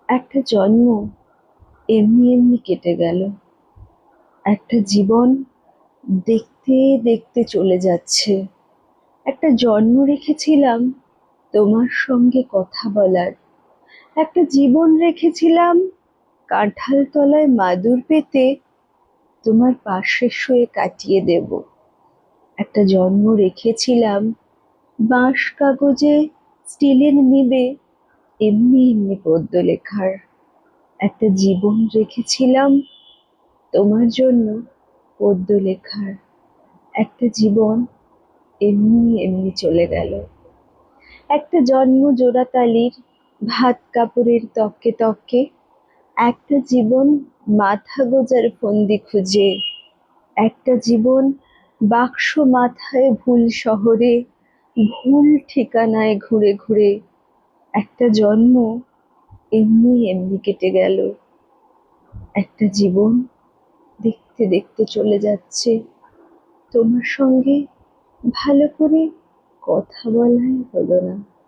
একটা জন্ম এমনি এমনি কেটে গেল। একটা জীবন দেখতে দেখতে চলে যাচ্ছে। একটা জন্ম রেখেছিলাম তোমার সঙ্গে কথা বলার। একটা জীবন রেখেছিলাম কাঁঠাল তলায় মাদুর পেতে তোমার পাশে শুয়ে কাটিয়ে দেব। একটা জন্ম রেখেছিলাম বাঁশ কাগজে স্টিলের নিবে এমনি এমনি পদ্য লেখার। একটা জীবন রেখেছিলাম তোমার জন্য পদ্য লেখার। একটা জীবন এমনি এমনি চলে গেল। একটা জন্ম জোড়াতালির ভাত কাপড়ের তককে তককে। একটা জীবন মাথা গোজার ফন্দি খুঁজে। একটা জীবন বাক্স মাথায় ভুল শহরে, ভুল ঠিকানায় ঘুরে ঘুরে। একটা জন্ম এমনি এমনি কেটে গেল। একটা জীবন দেখতে দেখতে চলে যাচ্ছে। তোমার সঙ্গে ভালো করে কথা বলাই হলো না।